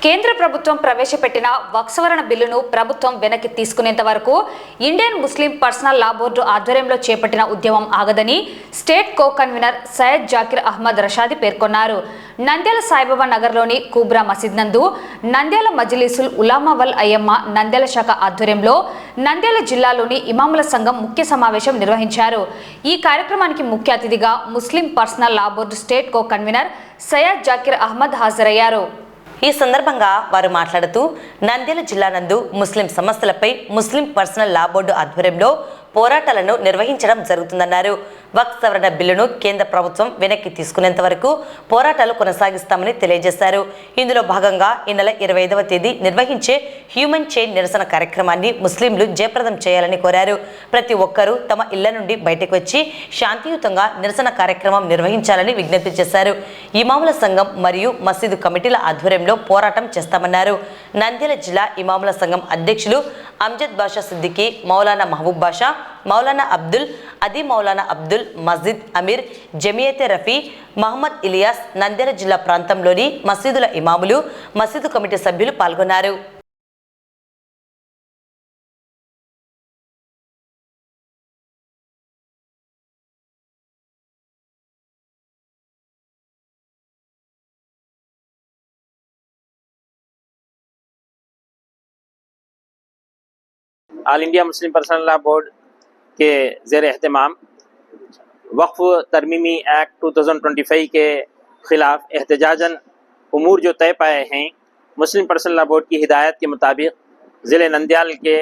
కేంద్ర ప్రభుత్వం ప్రవేశపెట్టిన వక్ఫ్ సవరణ బిల్లును ప్రభుత్వం వెనక్కి తీసుకునేంత వరకు Indian Muslim personal law board ఆధ్వర్యంలో చేపట్టిన ఉద్యమం ఆగదని state co convener Syed Zakir Ahmed Rashadi పేర్కొన్నారు. నంద్యాల సాయిబాబా నగర్లోని కుబ్రా మసీద్ నందు నంద్యాల మజ్లిసుల్ ఉలామా వల్ అయ్యమ్మ నంద్యాల శాఖ ఆధ్వర్యంలో నంద్యాల జిల్లాలోని ఇమాముల సంఘం ముఖ్య సమావేశం నిర్వహించారు. ఈ కార్యక్రమానికి ముఖ్య అతిథిగా Muslim personal law board state co convener Syed Zakir Ahmed హాజరయ్యారు. ఈ సందర్భంగా వారు మాట్లాడుతూ నంద్యాల జిల్లా నందు ముస్లిం సమస్యలపై ముస్లిం పర్సనల్ లా బోర్డు ఆధ్వర్యంలో పోరాటాలను నిర్వహించడం జరుగుతుందన్నారు. వక్ఫ్ సవరణ బిల్లును కేంద్ర ప్రభుత్వం వెనక్కి తీసుకునేంత వరకు పోరాటాలు కొనసాగిస్తామని తెలియజేశారు. ఇందులో భాగంగా ఈ నెల 25వ తేదీ నిర్వహించే హ్యూమన్ చైన్ నిరసన కార్యక్రమాన్ని ముస్లింలు జయప్రదం చేయాలని కోరారు. ప్రతి ఒక్కరూ తమ ఇళ్ల నుండి బయటకు వచ్చి శాంతియుతంగా నిరసన కార్యక్రమం నిర్వహించాలని విజ్ఞప్తి చేశారు. ఇమాముల సంఘం మరియు మసీదు కమిటీల ఆధ్వర్యంలో పోరాటం చేస్తామన్నారు. నంద్యాల జిల్లా ఇమాముల సంఘం అధ్యక్షులు అమ్జద్ బాషా సిద్దికి, మౌలానా మహబూబ్ బాషా, మౌలానా అబ్దుల్ అదీ, మౌలానా అబ్దుల్, మస్జిద్ అమీర్, జమియతే రఫీ, మహమ్మద్ ఇలియాస్, నంద్యాల జిల్లా ప్రాంతంలోని మసీదుల ఇమాములు, మసీదు కమిటీ సభ్యులు పాల్గొన్నారు. All India Muslim personal law board के ज़ेर एहतमाम वक्फ तरमीमी एक्ट 2025 के ख़िलाफ़ एहतजाजन उमूर जो तय पाए हैं, मुस्लिम पर्सनल लॉ बोर्ड की हिदायत के मुताबिक ज़िले नंद्याल के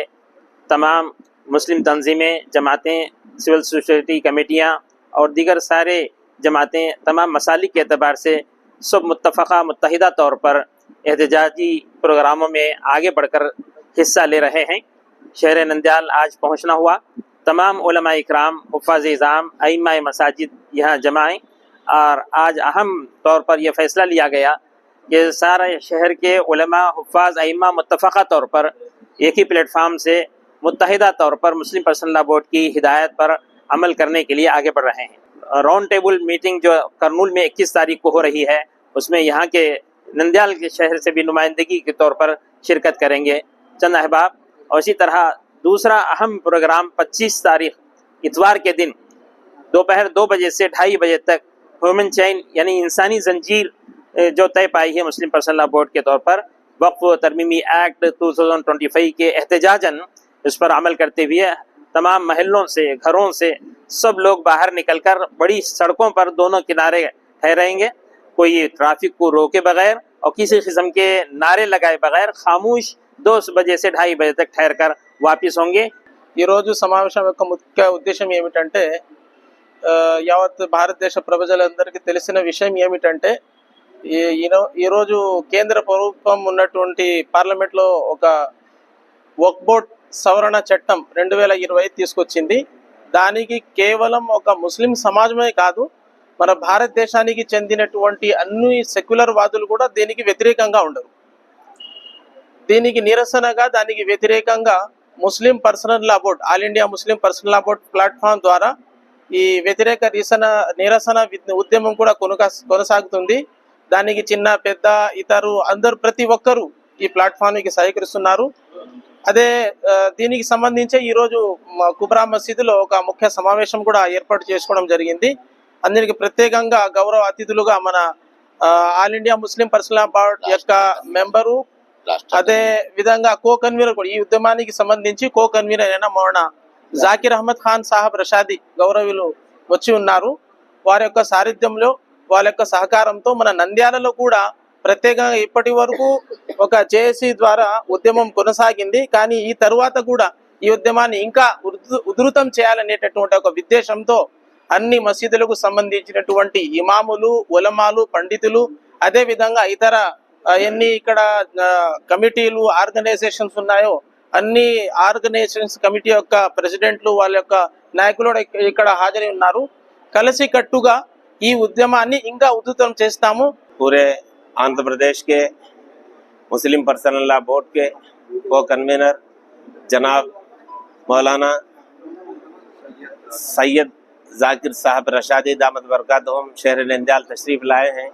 तमाम मुस्लिम तंजीमें, जमातें, सिविल सोसाइटी कमेटियाँ और दीगर सारे जमातें तमाम मसालिक के अतबार से सब मुत्तफ़क़ा मुत्तहिदा तौर पर एहतजाजी प्रोग्रामों में आगे बढ़कर हिस्सा ले रहे हैं। शहर नंद्याल आज पहुंचना हुआ। तमाम उलमा इकराम, हुफ़ाज़ इज़ाम, अइम्मा मसाजिद यहाँ जमा हैं और आज अहम तौर पर यह फ़ैसला लिया गया कि सारे शहर के उलमा, हुफ़ाज़, अइम्मा मुत्तफ़क़ा तौर पर एक ही प्लेटफार्म से मुत्तहिदा तौर पर मुस्लिम पर्सनल लॉ बोर्ड की हिदायत पर अमल करने के लिए आगे बढ़ रहे हैं। राउंड टेबल मीटिंग जो करनूल में 21 तारीख को हो रही है, उसमें यहाँ के नंद्याल के शहर से भी नुमाइंदगी के तौर पर शिरकत करेंगे चंद अहबाब। और इसी तरह दूसरा अहम प्रोग्राम 25 तारीख इतवार के दिन दोपहर 2 बजे से 2:30 बजे तक ह्यूमन चैन यानी इंसानी जंजीर जो तय पाई है मुस्लिम पर्सनल लॉ बोर्ड के तौर पर वक्फ तरमीमी एक्ट 2025 के एहतजाजन इस पर अमल करते हुए तमाम महलों से, घरों से सब लोग बाहर निकलकर बड़ी सड़कों पर दोनों किनारे ठहरेंगे। कोई ट्रैफिक को रोके बगैर और किसी किस्म के नारे लगाए बगैर खामोश 2 बजे से 2:30 बजे तक ठहर कर वापिस होंगे। ఈ రోజు సమావేశం యొక్క ముఖ్య ఉద్దేశం ఏమిటంటే, యావత్ భారతదేశ ప్రజలందరికీ తెలిసిన విషయం ఏమిటంటే, ఈ రోజు కేంద్ర ప్రభుత్వం ఉన్నటువంటి పార్లమెంట్లో ఒక వక్ఫ్ బోర్డ్ సవరణ చట్టం 2020 తీసుకొచ్చింది. దానికి కేవలం ఒక ముస్లిం సమాజమే కాదు, మన భారతదేశానికి చెందినటువంటి అన్ని సెక్యులర్ వాదులు కూడా దీనికి వ్యతిరేకంగా ఉండరు. దీనికి నిరసనగా, దానికి వ్యతిరేకంగా Muslim personal law board, all India Muslim personal law board platform ద్వారా ఈ వ్యతిరేక నిరసన ఉద్యమం కూడా కొనసాగుతుంది. దానికి చిన్న పెద్ద ఇతరు అందరూ ప్రతి ఒక్కరూ ఈ ప్లాట్ఫామ్కి సహకరిస్తున్నారు. అదే దీనికి సంబంధించి ఈరోజు కుబ్రా మసీదులో ఒక ముఖ్య సమావేశం కూడా ఏర్పాటు చేసుకోవడం జరిగింది. అందరికి ప్రత్యేకంగా గౌరవ అతిథులుగా మన all India Muslim personal law board యొక్క మెంబరు, అదే విధంగా కో కన్వీనర్ కూడా, ఈ ఉద్యమానికి సంబంధించి కో కన్వీనర్ అయిన మౌలానా జాకిర్ అహ్మద్ ఖాన్ సాహబ్ రషాదీ గౌరవులు వచ్చి ఉన్నారు. వారి యొక్క సారథ్యంలో, వాళ్ళ యొక్క సహకారంతో మన నంద్యాలలో కూడా ప్రత్యేకంగా ఇప్పటి వరకు ఒక జేఏసీ ద్వారా ఉద్యమం కొనసాగింది. కానీ ఈ తరువాత కూడా ఈ ఉద్యమాన్ని ఇంకా ఉధృతం చేయాలనేటటువంటి ఒక ఉద్దేశంతో అన్ని మసీదులకు సంబంధించినటువంటి ఇమాములు, ఉలమాలు, పండితులు, అదే విధంగా ఇతర ఎన్ని ఇక్కడ కమిటీలు, ఆర్గనైజేషన్స్ ఉన్నాయో అన్ని ఆర్గనైజేషన్స్ కమిటీ యొక్క ప్రెసిడెంట్లు, వాళ్ళ యొక్క నాయకులు ఇక్కడ హాజరై ఉన్నారు. కలిసి కట్టుగా ఈ ఉద్యమాన్ని ఇంకా ఉధృతం చేస్తాము. पूरे आंध्र प्रदेश के मुस्लिम पर्सनल लॉ बोर्ड के को कन्वीनर जनाब मौलाना सैयद जाकिर साहब रशादी दामद बरकातहुम शहर नंद्याल तशरीफ लाए हैं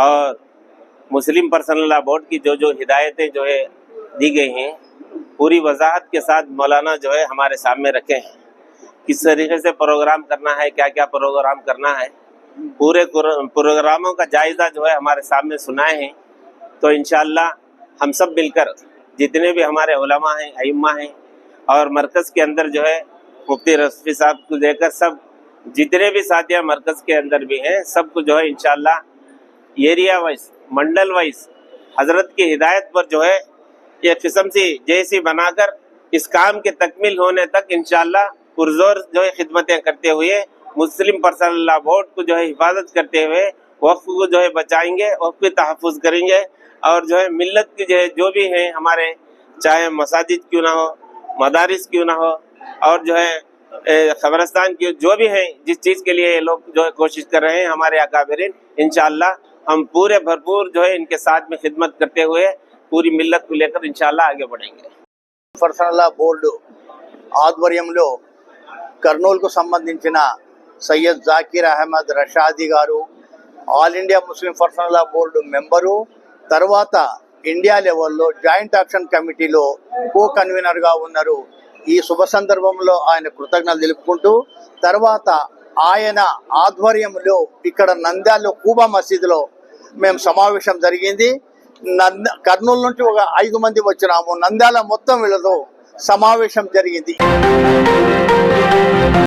और मुस्लिम पर्सनल लॉ बोर्ड की जो जो हिदायतें जो है दी गई हैं पूरी वजाहत के साथ मौलाना जो है हमारे सामने रखे हैं। किस तरीके से प्रोग्राम करना है, क्या क्या प्रोग्राम करना है, पूरे प्रोग्रामों का जायज़ा जो है हमारे सामने सुनाए हैं। तो इंशाअल्लाह हम सब मिलकर जितने भी हमारे उलमा हैं, अइम्मा हैं और मरकज़ के अंदर जो है मुफ्ती रफ़ी साहब को लेकर सब जितने भी साथिया मरकज़ के अंदर भी हैं सबको जो है इंशाअल्लाह एरिया वाइज, मंडल वाइज हज़रत की हिदायत पर जो है ये किस्म सी जैसी बनाकर इस काम के तकमील होने तक इंशाअल्लाह पुरजोर जो है खिदमतें करते हुए मुस्लिम पर्सनल लॉ बोर्ड को जो है हिफाजत करते हुए वक्फ को जो है बचाएंगे, वक्फ की तहफ़्फ़ुज़ करेंगे और जो है मिल्लत की जो भी हैं हमारे, चाहे मसाजिद क्यों ना हो, मदारिस क्यों ना हो और जो है खबरस्तान की जो भी हैं, जिस चीज़ के लिए ये लोग जो है कोशिश कर रहे हैं हमारे अकाबिरीन, इंशाअल्लाह हम पूरे भरपूर जो है इनके साथ में खिदमत करते हुए पूरी मिल्लत को लेकर इंशाअल्लाह आगे बढ़ेंगे। పర్సనల్ లా బోర్డు ఆధ్వర్యంలో కర్నూలుకు సంబంధించిన సయ్యద్ జాకీర్ అహ్మద్ రషాదీ గారు all India Muslim personal law board member, తర్వాత ఇండియా లెవెల్లో జాయింట్ యాక్షన్ కమిటీలో కో కన్వీనర్గా ఉన్నారు. ఈ శుభ సందర్భంలో ఆయన కృతజ్ఞతలు తెలుపుకుంటూ తర్వాత ఆయన ఆధ్వర్యంలో ఇక్కడ నంద్యాలలో కూబా మసీదులో మేము సమావేశం జరిగింది. కర్నూలు నుంచి ఒక 5 మంది వచ్చినాము. నంద్యాల మొత్తం వీళ్ళతో సమావేశం జరిగింది.